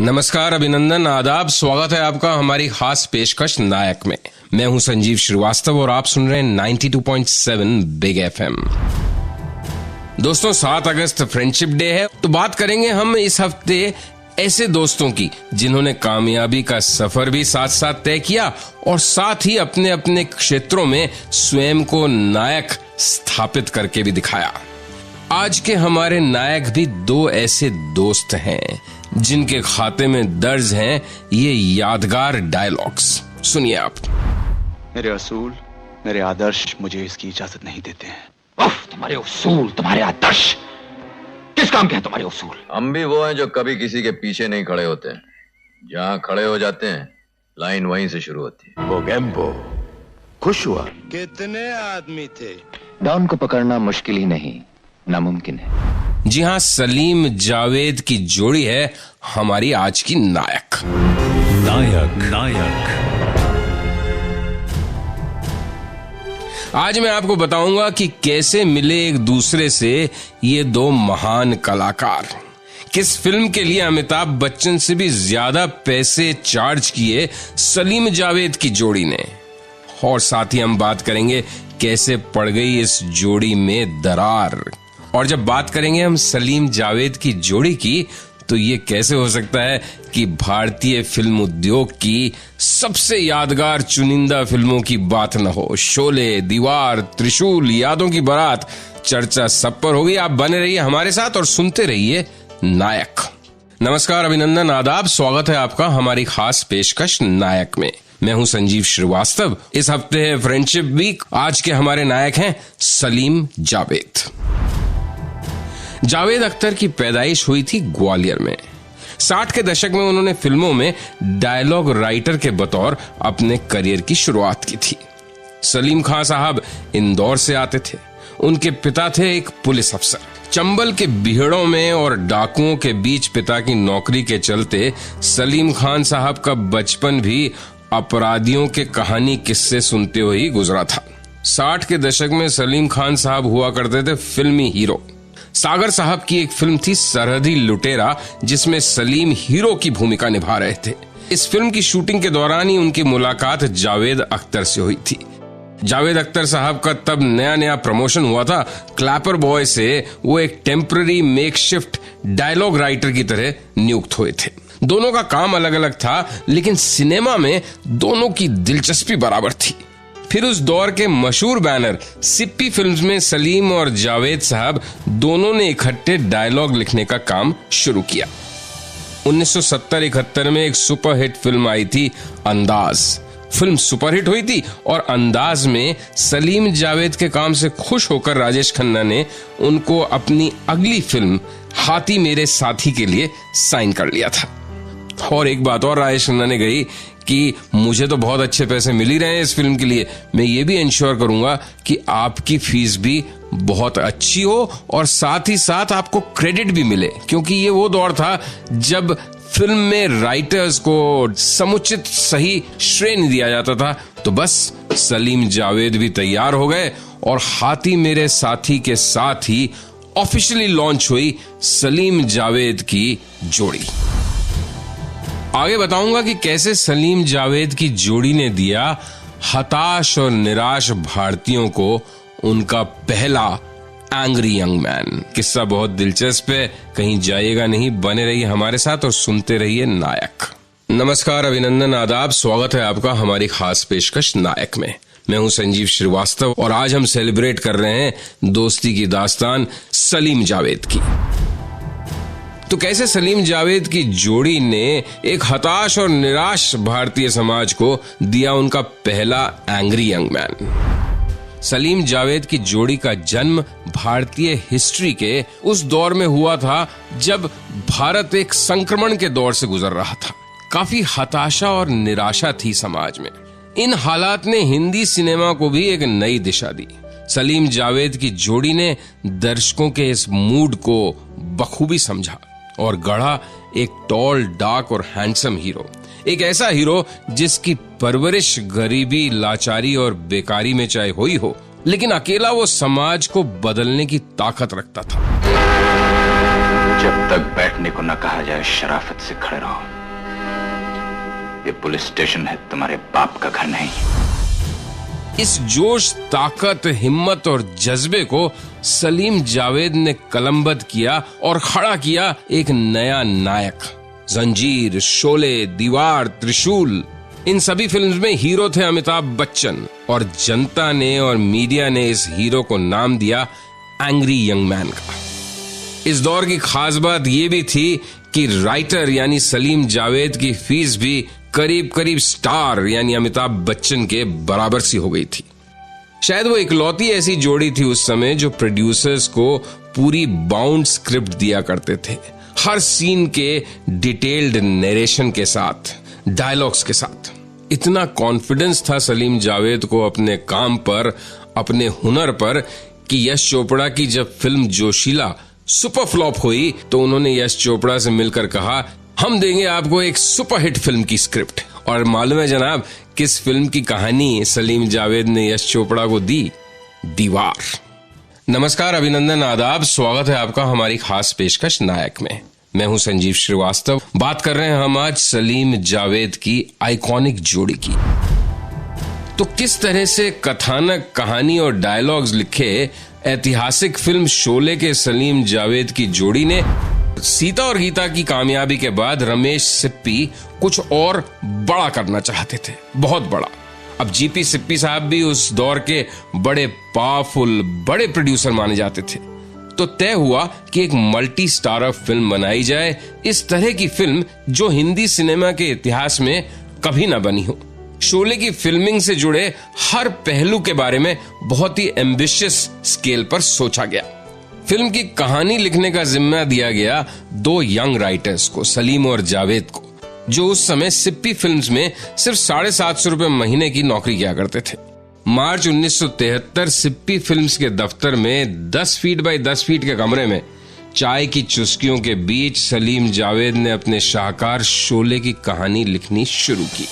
नमस्कार, अभिनंदन, आदाब। स्वागत है आपका हमारी खास पेशकश नायक में। मैं हूं संजीव श्रीवास्तव और आप सुन रहे हैं 92.7 बिग एफएम। दोस्तों, 7 अगस्त फ्रेंडशिप डे है, तो बात करेंगे हम इस हफ्ते ऐसे दोस्तों की जिन्होंने कामयाबी का सफर भी साथ साथ तय किया और साथ ही अपने अपने क्षेत्रों में स्वयं को नायक स्थापित करके भी दिखाया। आज के हमारे नायक भी 2 ऐसे दोस्त हैं जिनके खाते में दर्ज हैं ये यादगार डायलॉग्स। सुनिए आप। मेरे असूल, मेरे आदर्श मुझे इसकी इजाजत नहीं देते हैं। तुम्हारे उसूल, तुम्हारे आदर्श किस काम के हैं तुम्हारे उसूल? हम भी वो हैं जो कभी किसी के पीछे नहीं खड़े होते हैं। जहाँ खड़े हो जाते हैं लाइन वहीं से शुरू होती है। वो गैम्बो खुश हुआ। कितने आदमी थे? डॉन को पकड़ना मुश्किल ही नहीं, नामुमकिन है। जी हाँ, सलीम जावेद की जोड़ी है हमारी आज की नायक। आज मैं आपको बताऊंगा कि कैसे मिले एक दूसरे से ये 2 महान कलाकार। किस फिल्म के लिए अमिताभ बच्चन से भी ज्यादा पैसे चार्ज किए सलीम जावेद की जोड़ी ने। और साथ ही हम बात करेंगे कैसे पड़ गई इस जोड़ी में दरार। और जब बात करेंगे हम सलीम जावेद की जोड़ी की, तो ये कैसे हो सकता है कि भारतीय फिल्म उद्योग की सबसे यादगार चुनिंदा फिल्मों की बात न हो। शोले, दीवार, त्रिशूल, यादों की बारात, चर्चा सब पर होगी। आप बने रहिए हमारे साथ और सुनते रहिए नायक। नमस्कार, अभिनंदन, आदाब। स्वागत है आपका हमारी खास पेशकश नायक में। मैं हूं संजीव श्रीवास्तव। इस हफ्ते है फ्रेंडशिप वीक। आज के हमारे नायक हैं सलीम जावेद। जावेद अख्तर की पैदाइश हुई थी ग्वालियर में। 60 के दशक में उन्होंने फिल्मों में डायलॉग राइटर के बतौर अपने करियर की शुरुआत की थी। सलीम खान साहब इंदौर से आते थे। उनके पिता थे एक पुलिस अफसर। चंबल के बिहड़ों में और डाकुओं के बीच पिता की नौकरी के चलते सलीम खान साहब का बचपन भी अपराधियों के कहानी किस्से सुनते हुए ही गुजरा था। 60 के दशक में सलीम खान साहब हुआ करते थे फिल्मी हीरो। सागर साहब की एक फिल्म थी सरहदी लुटेरा, जिसमें सलीम हीरो की भूमिका निभा रहे थे। इस फिल्म की शूटिंग के दौरान ही उनकी मुलाकात जावेद अख्तर से हुई थी। जावेद अख्तर साहब का तब नया नया प्रमोशन हुआ था। क्लैपर बॉय से वो एक टेम्पररी मेकशिफ्ट डायलॉग राइटर की तरह नियुक्त हुए थे। दोनों का काम अलग अलग था, लेकिन सिनेमा में दोनों की दिलचस्पी बराबर थी। फिर उस दौर के मशहूर बैनर सिप्पी फिल्म्स में सलीम और जावेद साहब दोनों ने इकट्ठे डायलॉग लिखने का काम शुरू किया। 1970-71 में एक सुपरहिट फिल्म आई थी अंदाज। फिल्म सुपरहिट हुई थी और अंदाज में सलीम जावेद के काम से खुश होकर राजेश खन्ना ने उनको अपनी अगली फिल्म हाथी मेरे साथी के लिए साइन कर लिया था। और एक बात और राजेश खन्ना ने कही कि मुझे तो बहुत अच्छे पैसे मिल ही रहे हैं इस फिल्म के लिए, मैं ये भी इंश्योर करूंगा कि आपकी फीस भी बहुत अच्छी हो और साथ ही साथ आपको क्रेडिट भी मिले, क्योंकि ये वो दौर था जब फिल्म में राइटर्स को समुचित सही श्रेय नहीं दिया जाता था। तो बस सलीम जावेद भी तैयार हो गए और हाथी मेरे साथी के साथ ही ऑफिशियली लॉन्च हुई सलीम जावेद की जोड़ी। आगे बताऊंगा कि कैसे सलीम जावेद की जोड़ी ने दिया हताश और निराश भारतीयों को उनका पहला एंग्री यंग मैन। किस्सा बहुत दिलचस्प है, कहीं जाइएगा नहीं, बने रहिए हमारे साथ और सुनते रहिए नायक। नमस्कार, अभिनंदन, आदाब। स्वागत है आपका हमारी खास पेशकश नायक में। मैं हूं संजीव श्रीवास्तव और आज हम सेलिब्रेट कर रहे हैं दोस्ती की दास्तान सलीम जावेद की। तो कैसे सलीम जावेद की जोड़ी ने एक हताश और निराश भारतीय समाज को दिया उनका पहला angry young man. Salim Javed की जोड़ी का जन्म भारतीय हिस्ट्री के उस दौर में हुआ था जब भारत एक संक्रमण के दौर से गुजर रहा था। काफी हताशा और निराशा थी समाज में। इन हालात ने हिंदी सिनेमा को भी एक नई दिशा दी। सलीम जावेद की जोड़ी ने दर्शकों के इस मूड को बखूबी समझा और गढ़ा एक टॉल, डार्क और हैंडसम हीरो। एक ऐसा हीरो जिसकी परवरिश गरीबी, लाचारी और बेकारी में चाहे हुई हो, लेकिन अकेला वो समाज को बदलने की ताकत रखता था। जब तक बैठने को न कहा जाए शराफत से खड़े रहो। ये पुलिस स्टेशन है, तुम्हारे बाप का घर नहीं। इस जोश, ताकत, हिम्मत और जज्बे को सलीम जावेद ने कलमबद्ध किया और खड़ा किया एक नया नायक। जंजीर, शोले, दीवार, त्रिशूल, इन सभी फिल्म्स में हीरो थे अमिताभ बच्चन और जनता ने और मीडिया ने इस हीरो को नाम दिया एंग्री यंग मैन का। इस दौर की खास बात यह भी थी कि राइटर यानी सलीम जावेद की फीस भी करीब करीब स्टार यानी अमिताभ बच्चन के बराबर सी हो गई थी। शायद वो इकलौती ऐसी जोड़ी थी उस समय जो प्रोड्यूसर्स को पूरी बाउंड स्क्रिप्ट दिया करते थे, हर सीन के डिटेल्ड नरेशन के साथ, डायलॉग्स के साथ। इतना कॉन्फिडेंस था सलीम जावेद को अपने काम पर, अपने हुनर पर, कि यश चोपड़ा की जब फिल्म जोशीला सुपर फ्लॉप हुई तो उन्होंने यश चोपड़ा से मिलकर कहा, हम देंगे आपको एक सुपरहिट फिल्म की स्क्रिप्ट। और मालूम है जनाब किस फिल्म की कहानी सलीम जावेद ने यश चोपड़ा को दी? दीवार। नमस्कार, अभिनंदन, आदाब, स्वागत है आपका हमारी खास पेशकश नायक में। मैं हूं संजीव श्रीवास्तव। बात कर रहे हैं हम आज सलीम जावेद की आइकॉनिक जोड़ी की। तो किस तरह से कथानक, कहानी और डायलॉग्स लिखे ऐतिहासिक फिल्म शोले के सलीम जावेद की जोड़ी ने सीता और गीता की कामयाबी के बाद रमेश सिप्पी कुछ और बड़ा करना चाहते थे, बहुत बड़ा। अब जीपी सिप्पी साहब भी उस दौर के बड़े पावरफुल, बड़े प्रोड्यूसर माने जाते थे। तो तय हुआ कि एक मल्टी स्टारर फिल्म बनाई जाए, इस तरह की फिल्म जो हिंदी सिनेमा के इतिहास में कभी ना बनी हो। शोले की फिल्मिंग से जुड़े हर पहलू के बारे में बहुत ही एम्बिशियस स्केल पर सोचा गया। फिल्म की कहानी लिखने का जिम्मा दिया गया दो यंग राइटर्स को, सलीम और जावेद को, जो उस समय सिप्पी फिल्म्स में सिर्फ 750 रुपए महीने की नौकरी किया करते थे। मार्च 1973 सिप्पी फिल्म्स के दफ्तर में 10 फीट बाय 10 फीट के कमरे में चाय की चुस्कियों के बीच सलीम जावेद ने अपने शाहकार शोले की कहानी लिखनी शुरू की।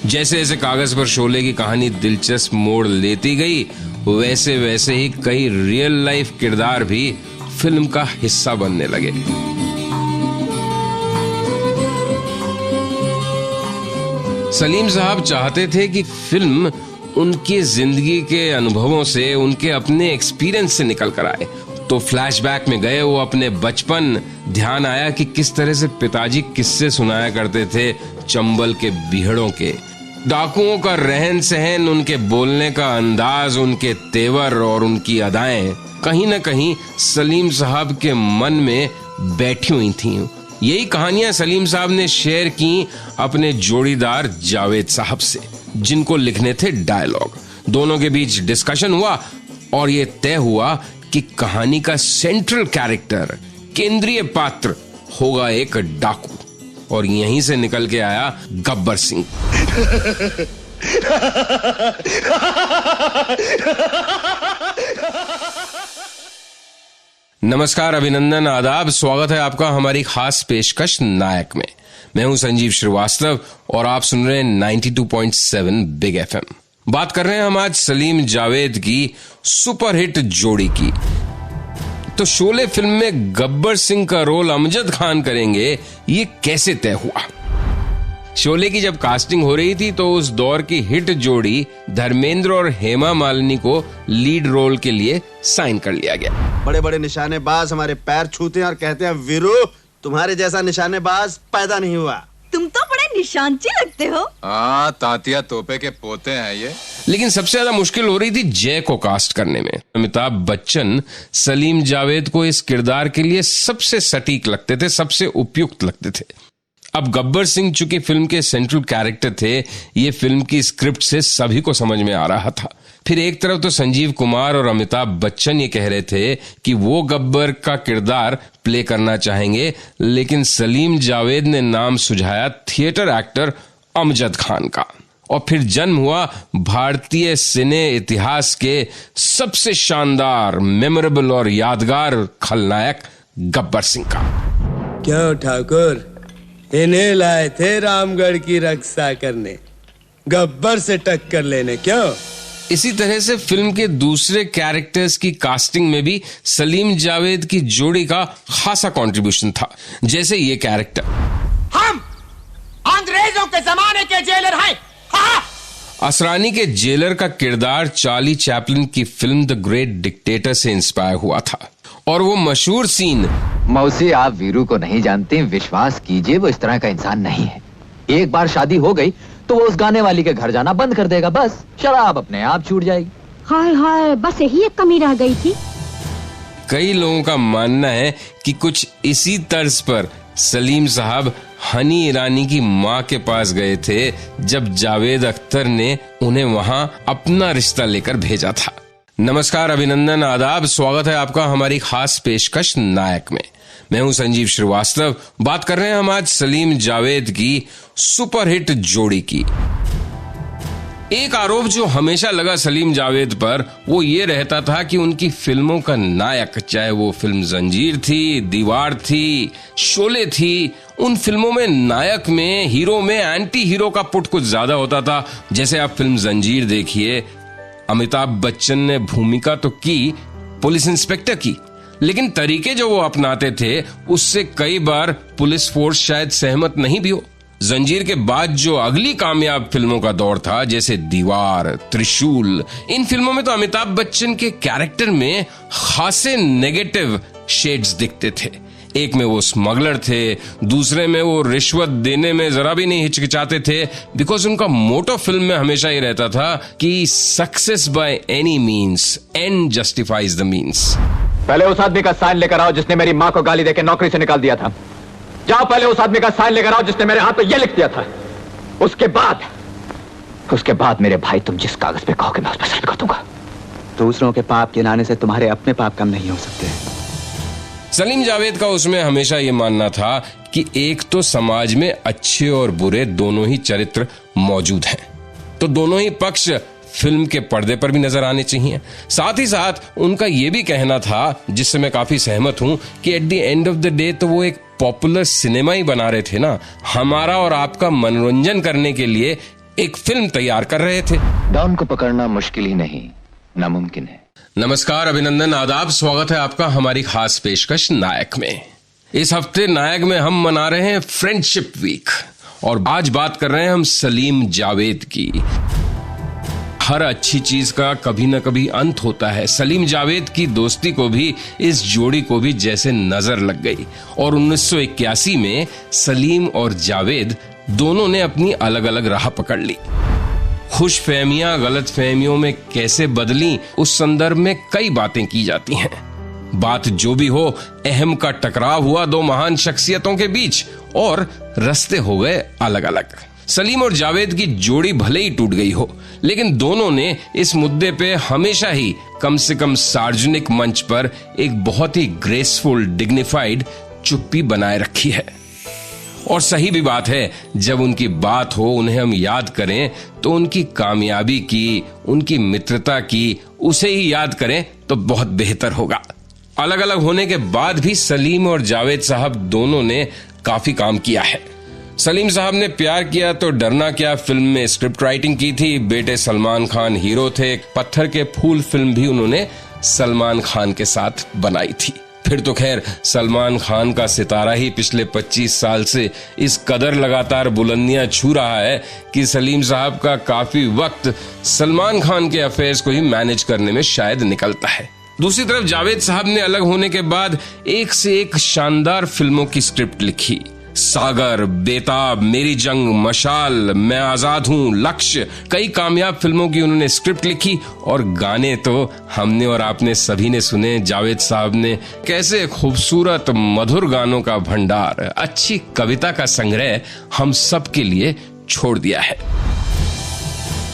जैसे जैसे कागज पर शोले की कहानी दिलचस्प मोड़ लेती गई, वैसे वैसे ही कई रियल लाइफ किरदार भी फिल्म का हिस्सा बनने लगे। सलीम साहब चाहते थे कि फिल्म उनकी जिंदगी के अनुभवों से, उनके अपने एक्सपीरियंस से निकल कर आए। तो फ्लैशबैक में गए वो अपने बचपन, ध्यान आया कि किस तरह से पिताजी किस्से सुनाया करते थे चंबल के बीहड़ों के, डाकुओं का रहन सहन, उनके बोलने का अंदाज, उनके तेवर और उनकी अदाएं कहीं न कहीं सलीम साहब के मन में बैठी हुई थीं। यही कहानियां सलीम साहब ने शेयर की अपने जोड़ीदार जावेद साहब से, जिनको लिखने थे डायलॉग। दोनों के बीच डिस्कशन हुआ और ये तय हुआ कि कहानी का सेंट्रल कैरेक्टर, केंद्रीय पात्र होगा एक डाकू। और यहीं से निकल के आया गब्बर सिंह। नमस्कार, अभिनंदन, आदाब, स्वागत है आपका हमारी खास पेशकश नायक में। मैं हूं संजीव श्रीवास्तव और आप सुन रहे हैं 92.7 बिग एफएम। बात कर रहे हैं हम आज सलीम जावेद की सुपरहिट जोड़ी की। तो शोले फिल्म में गब्बर सिंह का रोल अमजद खान करेंगे, ये कैसे तय हुआ? शोले की जब कास्टिंग हो रही थी तो उस दौर की हिट जोड़ी धर्मेंद्र और हेमा मालिनी को लीड रोल के लिए साइन कर लिया गया। बड़े बड़े निशानेबाज हमारे पैर छूते हैं और कहते हैं वीरू, तुम्हारे जैसा निशानेबाज पैदा नहीं हुआ। तुम तो बड़े निशानची लगते हो। हाँ, तांतिया तोपे के पोते हैं ये। लेकिन सबसे ज्यादा मुश्किल हो रही थी जय को कास्ट करने में। अमिताभ बच्चन सलीम जावेद को इस किरदार के लिए सबसे सटीक लगते थे, सबसे उपयुक्त लगते थे। अब गब्बर सिंह चूंकि फिल्म के सेंट्रल कैरेक्टर थे, ये फिल्म की स्क्रिप्ट से सभी को समझ में आ रहा था। फिर एक तरफ तो संजीव कुमार और अमिताभ बच्चन ये कह रहे थे कि वो गब्बर का किरदार प्ले करना चाहेंगे, लेकिन सलीम जावेद ने नाम सुझाया थिएटर एक्टर अमजद खान का। और फिर जन्म हुआ भारतीय सिने इतिहास के सबसे शानदार, मेमोरेबल और यादगार खलनायक गब्बर सिंह का। क्यों ठाकुर, इन्हें लाए थे रामगढ़ की रक्षा करने, गब्बर से टक्कर लेने? क्यों? इसी तरह से फिल्म के दूसरे कैरेक्टर्स की कास्टिंग में भी सलीम जावेद की जोड़ी का खासा कंट्रीब्यूशन था। जैसे ये कैरेक्टर, हम अंग्रेजों के जमाने के जेलर हैं। असरानी के जेलर का किरदार चार्ली चैपलिन की फिल्म द ग्रेट डिक्टेटर से इंस्पायर हुआ था। और वो मशहूर सीन, मौसी आप वीरू को नहीं जानते, विश्वास कीजिए वो इस तरह का इंसान नहीं है। एक बार शादी हो गई तो वो उस गाने वाली के घर जाना बंद कर देगा, बस शराब अपने आप छूट जाएगी। हाय हाय, बस यही एक कमी रह गई थी। कई लोगों का मानना है कि कुछ इसी तर्ज पर सलीम साहब हनी ईरानी की मां के पास गए थे जब जावेद अख्तर ने उन्हें वहां अपना रिश्ता लेकर भेजा था। नमस्कार, अभिनंदन, आदाब, स्वागत है आपका हमारी खास पेशकश नायक में। मैं हूं संजीव श्रीवास्तव। बात कर रहे हैं हम आज सलीम जावेद की सुपरहिट जोड़ी की। एक आरोप जो हमेशा लगा सलीम जावेद पर वो ये रहता था कि उनकी फिल्मों का नायक, चाहे वो फिल्म जंजीर थी, दीवार थी, शोले थी, उन फिल्मों में नायक में, हीरो में एंटी हीरो का पुट कुछ ज्यादा होता था। जैसे आप फिल्म जंजीर देखिए, अमिताभ बच्चन ने भूमिका तो की पुलिस इंस्पेक्टर की, लेकिन तरीके जो वो अपनाते थे उससे कई बार पुलिस फोर्स शायद सहमत नहीं भी हो। जंजीर के बाद जो अगली कामयाब फिल्मों का दौर था, जैसे दीवार, त्रिशूल, इन फिल्मों में तो अमिताभ बच्चन के कैरेक्टर में खासे नेगेटिव शेड्स दिखते थे। एक में वो स्मगलर थे, दूसरे में वो रिश्वत देने में जरा भी नहीं हिचकिचाते थे, बिकॉज उनका मोटो फिल्म में हमेशा ही रहता था कि success by any means, and justifies the means. पहले उस आदमी का साइन लेकर आओ जिसने मेरी मां को गाली देकर नौकरी से निकाल दिया था। जाओ पहले उस आदमी का साइन लेकर आओ जिसने मेरे हाथ पे ये लिख दिया था। उसके बाद मेरे भाई, तुम जिस कागज पे कहोगे मैं उस पर साइन कर दूंगा। दूसरों के पाप गिनाने से तुम्हारे अपने पाप कम नहीं हो सकते। सलीम जावेद का उसमें हमेशा ये मानना था कि एक तो समाज में अच्छे और बुरे दोनों ही चरित्र मौजूद हैं, तो दोनों ही पक्ष फिल्म के पर्दे पर भी नजर आने चाहिए। साथ ही साथ उनका यह भी कहना था, जिससे मैं काफी सहमत हूं, कि at the end of the day तो वो एक पॉपुलर सिनेमा ही बना रहे थे ना, हमारा और आपका मनोरंजन करने के लिए एक फिल्म तैयार कर रहे थे। डॉन को पकड़ना मुश्किल ही नहीं, नामुमकिन है। नमस्कार, अभिनंदन, आदाब, स्वागत है आपका हमारी खास पेशकश नायक में। इस हफ्ते नायक में हम मना रहे हैं फ्रेंडशिप वीक और आज बात कर रहे हैं हम सलीम जावेद की। हर अच्छी चीज का कभी न कभी अंत होता है। सलीम जावेद की दोस्ती को भी, इस जोड़ी को भी जैसे नजर लग गई और 1981 में सलीम और जावेद दोनों ने अपनी अलग अलग राह पकड़ ली। खुश फहमियां गलत फहमियों में कैसे बदली, उस संदर्भ में कई बातें की जाती हैं। बात जो भी हो, अहम का टकराव हुआ दो महान शख्सियतों के बीच और रास्ते हो गए अलग अलग। सलीम और जावेद की जोड़ी भले ही टूट गई हो, लेकिन दोनों ने इस मुद्दे पे हमेशा ही कम से कम सार्वजनिक मंच पर एक बहुत ही ग्रेसफुल, डिग्निफाइड चुप्पी बनाए रखी है। और सही भी बात है, जब उनकी बात हो, उन्हें हम याद करें तो उनकी कामयाबी की, उनकी मित्रता की, उसे ही याद करें तो बहुत बेहतर होगा। अलग अलग होने के बाद भी सलीम और जावेद साहब दोनों ने काफी काम किया है। सलीम साहब ने प्यार किया तो डरना क्या फिल्म में स्क्रिप्ट राइटिंग की थी, बेटे सलमान खान हीरो थे। पत्थर के फूल फिल्म भी उन्होंने सलमान खान के साथ बनाई थी। फिर तो खैर सलमान खान का सितारा ही पिछले 25 साल से इस कदर लगातार बुलंदियां छू रहा है कि सलीम साहब का काफी वक्त सलमान खान के अफेयर्स को ही मैनेज करने में शायद निकलता है। दूसरी तरफ जावेद साहब ने अलग होने के बाद एक से एक शानदार फिल्मों की स्क्रिप्ट लिखी। सागर, बेताब, मेरी जंग, मशाल, मैं आजाद हूं, लक्ष्य, कई कामयाब फिल्मों की उन्होंने स्क्रिप्ट लिखी और गाने तो हमने और आपने सभी ने सुने। जावेद साहब ने कैसे खूबसूरत मधुर गानों का भंडार, अच्छी कविता का संग्रह हम सब के लिए छोड़ दिया है।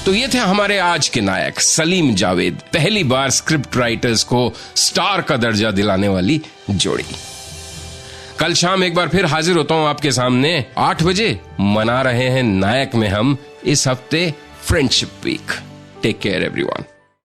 तो ये थे हमारे आज के नायक सलीम जावेद, पहली बार स्क्रिप्ट राइटर्स को स्टार का दर्जा दिलाने वाली जोड़ी। कल शाम एक बार फिर हाजिर होता हूं आपके सामने 8 बजे। मना रहे हैं नायक में हम इस हफ्ते friendship week. Take care everyone.